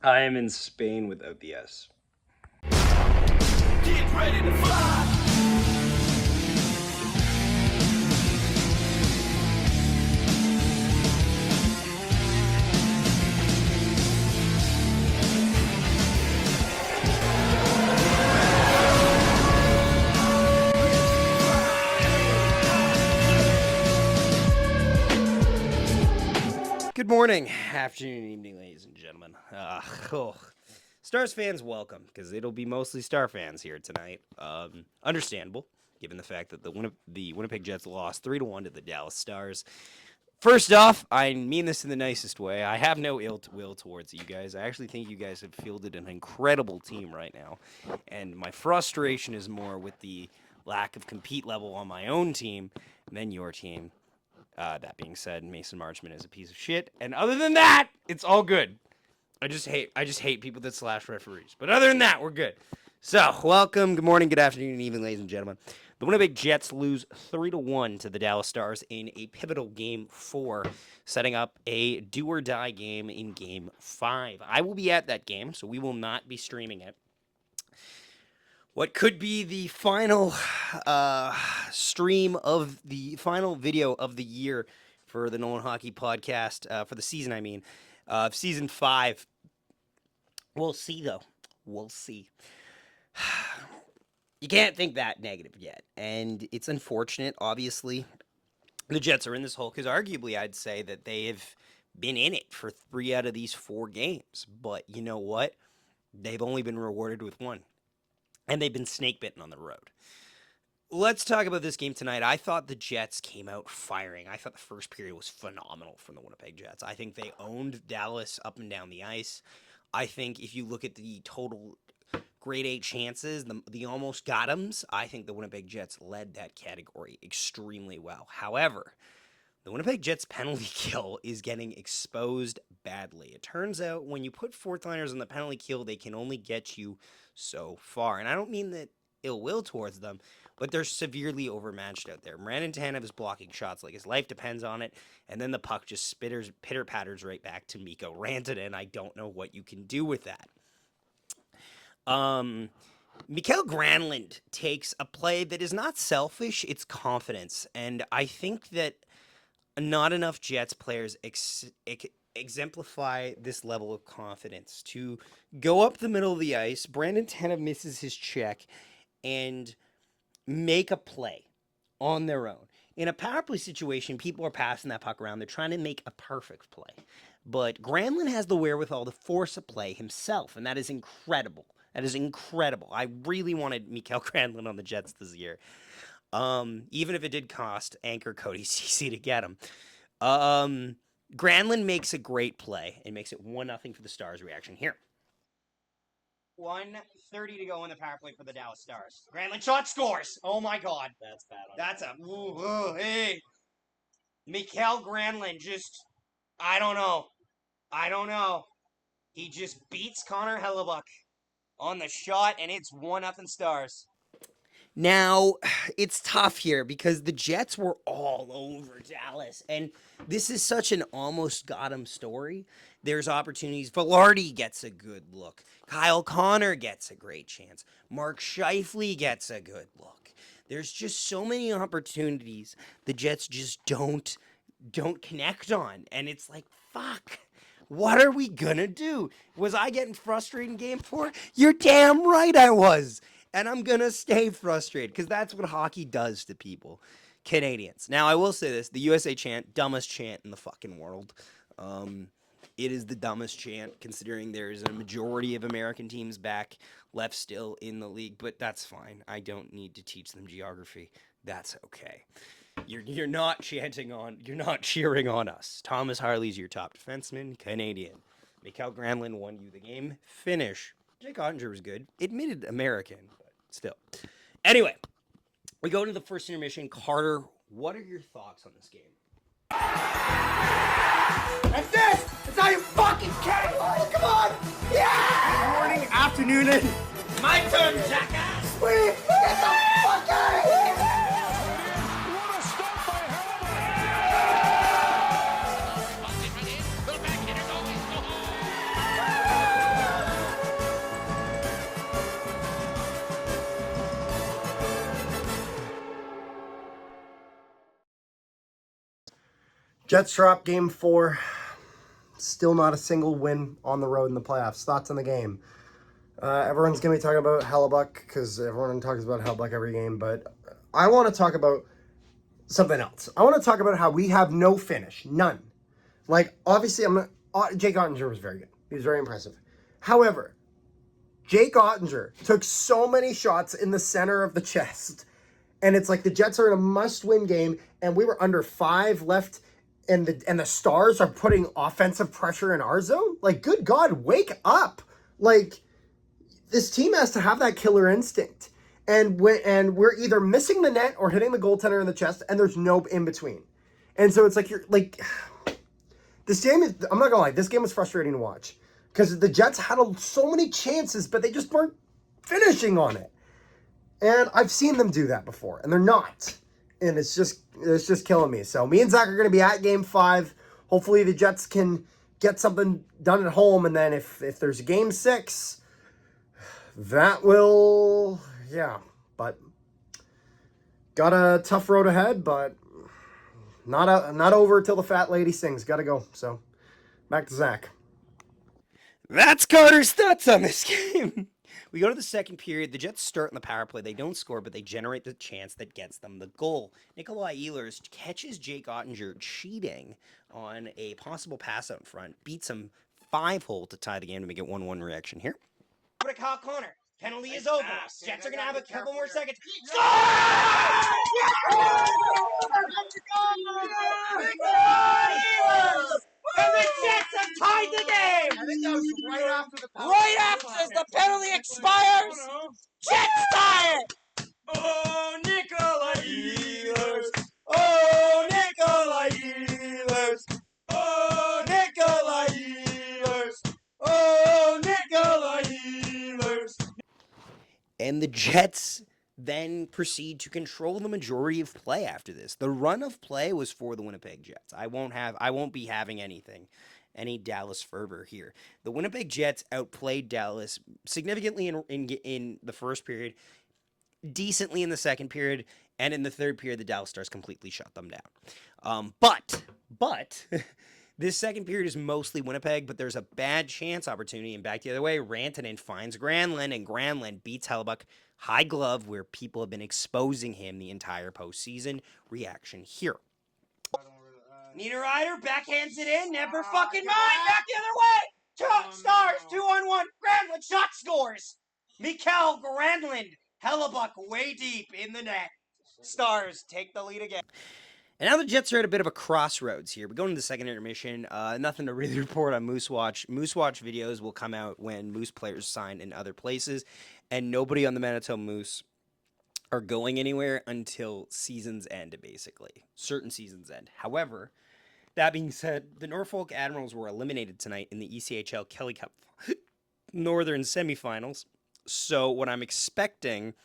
I am in Spain without the S. Get ready to fly. Good morning, afternoon, evening, ladies and gentlemen. Stars fans, welcome, because it'll be mostly Star fans here tonight. Understandable, given the fact that the Winnipeg Jets lost 3-1 to the Dallas Stars. First off, I mean this in the nicest way. I have no ill will towards you guys. I actually think you guys have fielded an incredible team right now. And my frustration is more with the lack of compete level on my own team than your team. That being said, Mason Marchman is a piece of shit. And other than that, it's all good. I just hate people that slash referees. But other than that, we're good. So, welcome, good morning, good afternoon, and evening, ladies and gentlemen. The Winnipeg Jets lose 3-1 to the Dallas Stars in a pivotal Game 4, setting up a do-or-die game in Game 5. I will be at that game, so we will not be streaming it. What could be the final stream of the final video of the year for the Nolan Hockey Podcast, for the season, I mean, Season 5. We'll see, though. We'll see. You can't think that negative yet, and it's unfortunate, obviously. The Jets are in this hole, because arguably I'd say that they have been in it for 3 out of these 4 games, but you know what? They've only been rewarded with 1. And they've been snake bitten on the road. Let's talk about this game tonight. I thought the Jets came out firing. I thought the first period was phenomenal from the Winnipeg Jets. I think they owned Dallas up and down the ice. I think if you look at the total grade A chances, the almost got 'ems, I think the Winnipeg Jets led that category extremely well. However, the Winnipeg Jets penalty kill is getting exposed badly. It turns out when you put fourth liners on the penalty kill, they can only get you so far. And I don't mean that ill will towards them, but they're severely overmatched out there. Brandon Tanev is blocking shots like his life depends on it, and then the puck just pitter-patters right back to Mikko Rantanen, and I don't know what you can do with that. Mikael Granlund takes a play that is not selfish, it's confidence, and I think that not enough Jets players exemplify this level of confidence. To go up the middle of the ice, Brandon Tanev misses his check, and make a play on their own. In a power play situation, people are passing that puck around. They're trying to make a perfect play. But Granlund has the wherewithal to force a play himself, and that is incredible. That is incredible. I really wanted Mikael Granlund on the Jets this year. Even if it did cost anchor Cody Ceci to get him. Granlund makes a great play and makes it 1-0 for the Stars. Reaction here. 1:30 to go in the power play for the Dallas Stars. Granlund shot scores. Oh my God. That's bad. That's a hey. Mikael Granlund just, I don't know. He just beats Connor Hellebuck on the shot, and it's 1-0 Stars. Now, it's tough here because the Jets were all over Dallas, and this is such an almost got him story. There's opportunities. Velarde gets a good look. Kyle Connor gets a great chance. Mark Scheifele gets a good look. There's just so many opportunities the Jets just don't connect on, and it's like, fuck. What are we gonna do? Was I getting frustrated in Game 4? You're damn right I was. And I'm going to stay frustrated because that's what hockey does to people. Canadians. Now, I will say this. The USA chant, dumbest chant in the fucking world. It is the dumbest chant considering there is a majority of American teams back left still in the league. But that's fine. I don't need to teach them geography. That's okay. You're not cheering on us. Thomas Harley's your top defenseman, Canadian. Mikael Granlund won you the game. Finish. Jake Ottinger was good. Admitted American, but still. Anyway, we go into the first intermission. Carter, what are your thoughts on this game? And this is how you fucking came! Come on! Yeah! Good morning, afternoon, and My turn, jackass! Get the fuck out of here! What a stop by Jets drop game 4. Still not a single win on the road in the playoffs. Thoughts on the game? Everyone's going to be talking about Hellebuck because everyone talks about Hellebuck every game, but I want to talk about something else. I want to talk about how we have no finish. None. Like, obviously, Jake Ottinger was very good. He was very impressive. However, Jake Ottinger took so many shots in the center of the chest, and it's like the Jets are in a must-win game, and we were under 5 left, and the Stars are putting offensive pressure in our zone. Like, good God, wake up! Like, this team has to have that killer instinct, and we're either missing the net or hitting the goaltender in the chest, and there's no in between. And so it's like you're like, this game is. I'm not gonna lie, this game was frustrating to watch because the Jets had so many chances, but they just weren't finishing on it. And I've seen them do that before, and they're not. And it's just killing me. So me and Zach are going to be at Game 5. Hopefully the Jets can get something done at home, and then if there's a Game 6, that will, yeah. But got a tough road ahead, but not over till the fat lady sings. Got to go. So back to Zach. That's Carter's thoughts on this game. We go to the second period. The Jets start in the power play. They don't score, but they generate the chance that gets them the goal. Nikolai Ehlers catches Jake Ottinger cheating on a possible pass out in front, beats him 5-hole to tie the game to make it 1-1 reaction here. Over to Kyle Connor. Penalty is over. Jets are going to have a couple more seconds. Score! And the Jets have tied the game! I think that was right after the penalty. Right after the penalty expires, Jets tie it! Oh, Nikolai Ehlers! Oh, Nikolai Ehlers! Oh, Nikolai Ehlers! Oh, Nikolai Ehlers! And the Jets then proceed to control the majority of play after this. The run of play was for the Winnipeg Jets. I won't be having any Dallas fervor here. The Winnipeg Jets outplayed Dallas significantly in the first period, decently in the second period, and in the third period, the Dallas Stars completely shut them down. But this second period is mostly Winnipeg, but there's a bad chance opportunity, and back the other way, Rantanen finds Granlund, and Granlund beats Hellebuck high glove, where people have been exposing him the entire postseason. Reaction here. Niederreiter backhands it in, never fucking mind, back the other way! Stars, 2-on-1, Granlund shot scores! Mikael Granlund, Hellebuck way deep in the net. Stars take the lead again. And now the Jets are at a bit of a crossroads here. We go into the second intermission. Nothing to really report on Moosewatch. Moosewatch videos will come out when Moose players sign in other places, and nobody on the Manitoba Moose are going anywhere until seasons end, basically. Certain seasons end. However, that being said, the Norfolk Admirals were eliminated tonight in the ECHL Kelly Cup Northern semifinals. So what I'm expecting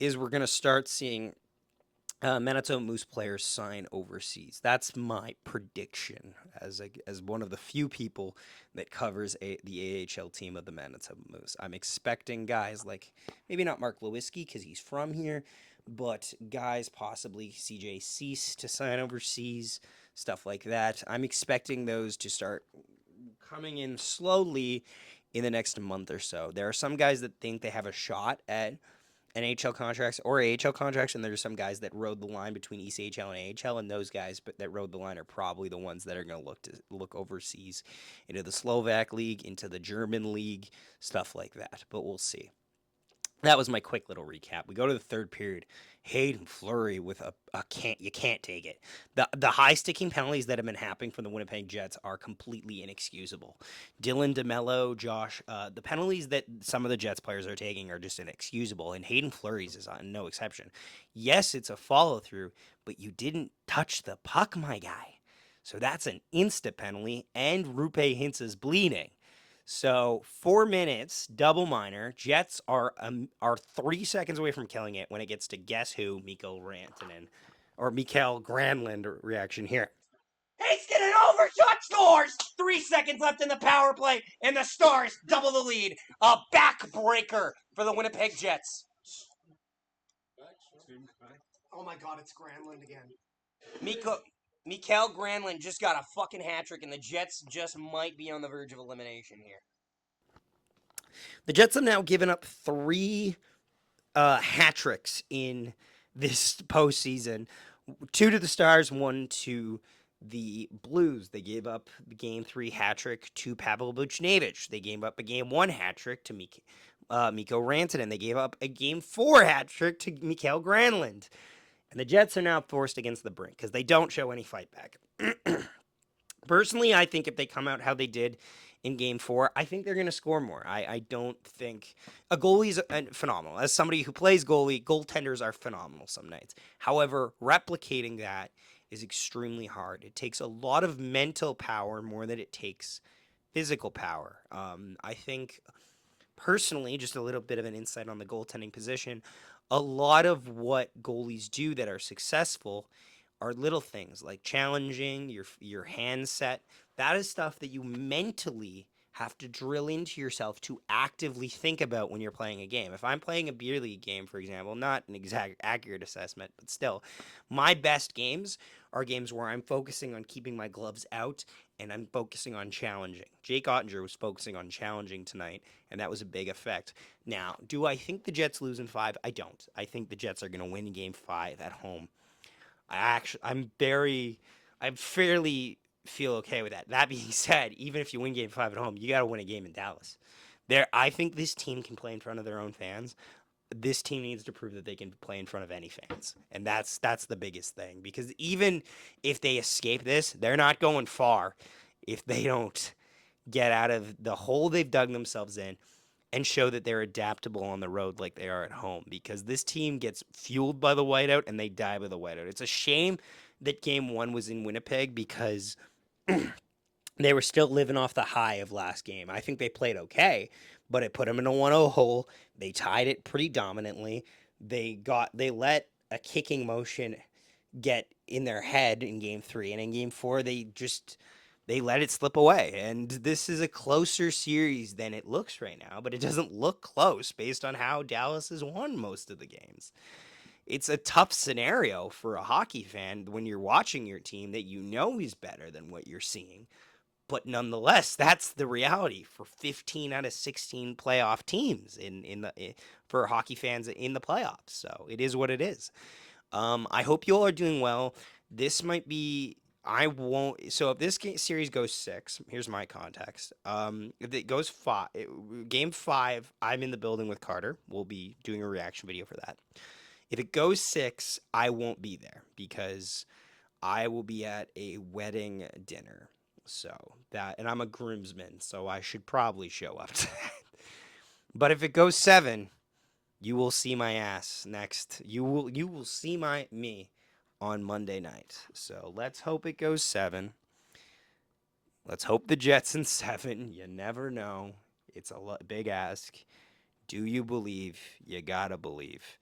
is we're going to start seeing Manitoba Moose players sign overseas. That's my prediction as one of the few people that covers the AHL team of the Manitoba Moose. I'm expecting guys like, maybe not Mark Lewinsky because he's from here, but guys possibly CJ Cease to sign overseas, stuff like that. I'm expecting those to start coming in slowly in the next month or so. There are some guys that think they have a shot at NHL contracts or AHL contracts, and there's some guys that rode the line between ECHL and AHL, and those guys that rode the line are probably the ones that are going to look overseas into the Slovak League, into the German League, stuff like that. But we'll see. That was my quick little recap. We go to the third period. Hayden Fleury with you can't take it. The high sticking penalties that have been happening from the Winnipeg Jets are completely inexcusable. Dylan DeMello, Josh, the penalties that some of the Jets players are taking are just inexcusable, and Hayden Fleury's is no exception. Yes, it's a follow through, but you didn't touch the puck, my guy. So that's an insta penalty, and Roope Hintz is bleeding. So 4 minutes, double minor. Jets are 3 seconds away from killing it when it gets to guess who, Mikael Granlund reaction here. He's getting overshot, scores! 3 seconds left in the power play, and the Stars double the lead. A backbreaker for the Winnipeg Jets. Oh my God, it's Granlund again. Mikael Granlund just got a fucking hat trick, and the Jets just might be on the verge of elimination here. The Jets have now given up 3 hat tricks in this postseason. 2 to the Stars, 1 to the Blues. They gave up the Game 3 hat trick to Pavel Buchnevich. They gave up a Game 1 hat trick to Mikko Rantanen. They gave up a Game 4 hat trick to Mikael Granlund. And the Jets are now forced against the brink because they don't show any fight back. Personally, I think if they come out how they did in Game 4, I think they're going to score more. I don't think... A goalie's phenomenal. As somebody who plays goalie, goaltenders are phenomenal some nights. However, replicating that is extremely hard. It takes a lot of mental power more than it takes physical power. I think, personally, just a little bit of an insight on the goaltending position, a lot of what goalies do that are successful are little things like challenging, your hand set. That is stuff that you mentally have to drill into yourself to actively think about when you're playing a game. If I'm playing a beer league game, for example, not an exact accurate assessment, but still, my best games are games where I'm focusing on keeping my gloves out and I'm focusing on challenging. Jake Ottinger was focusing on challenging tonight, and that was a big effect. Now, do I think the Jets lose in 5? I don't. I think the Jets are going to win Game 5 at home. I fairly feel okay with that. That being said, even if you win Game 5 at home, you got to win a game in Dallas. I think this team can play in front of their own fans. This team needs to prove that they can play in front of any fans, and that's the biggest thing. Because even if they escape this, they're not going far if they don't get out of the hole they've dug themselves in and show that they're adaptable on the road like they are at home, because this team gets fueled by the whiteout and they die by the whiteout. It's a shame that Game 1 was in Winnipeg because they were still living off the high of last game. I think they played okay, but it put them in a 1-0 hole. They tied it pretty dominantly. They let a kicking motion get in their head in Game 3, and in Game 4 they let it slip away. And this is a closer series than it looks right now, but it doesn't look close based on how Dallas has won most of the games. It's a tough scenario for a hockey fan when you're watching your team that you know is better than what you're seeing. But nonetheless, that's the reality for 15 out of 16 playoff teams for hockey fans in the playoffs. So it is what it is. I hope you all are doing well. This might be... So if this series goes 6, here's my context. If it goes 5, Game 5, I'm in the building with Carter. We'll be doing a reaction video for that. If it goes 6, I won't be there because I will be at a wedding dinner. And I'm a groomsman, so I should probably show up to that. But if it goes 7, you will see my ass next. You will see me on Monday night. So let's hope it goes 7. Let's hope the Jets in 7. You never know. It's a big ask. Do you believe? You gotta believe.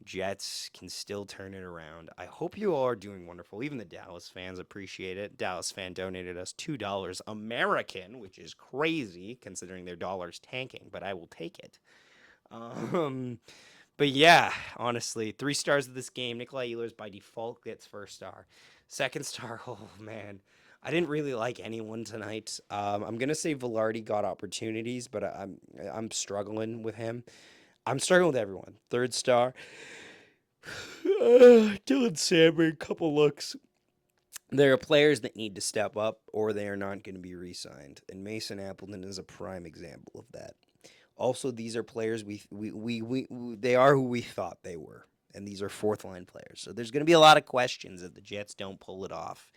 Jets can still turn it around. I hope you all are doing wonderful. Even the Dallas fans appreciate it. Dallas fan donated us $2 American, which is crazy considering their dollar's tanking, but I will take it. But yeah, honestly, 3 stars of this game. Nikolai Ehlers by default gets first star. Second star, oh man. I didn't really like anyone tonight. I'm going to say Velarde got opportunities, but I'm struggling with him. I'm struggling with everyone. Third star. Dylan Sandberg, couple looks. There are players that need to step up or they are not going to be re-signed. And Mason Appleton is a prime example of that. Also, these are players they are who we thought they were. And these are fourth line players. So there's going to be a lot of questions if the Jets don't pull it off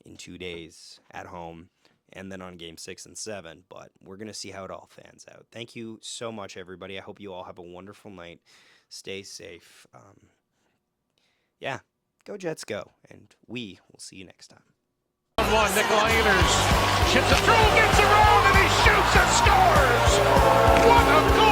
in 2 days at home and then on Game 6 and 7. But we're going to see how it all fans out. Thank you so much, everybody. I hope you all have a wonderful night. Stay safe. Yeah, go Jets, go. And we will see you next time. One, Nikolai Ehlers chips it through, gets around, and he shoots and scores! What a goal!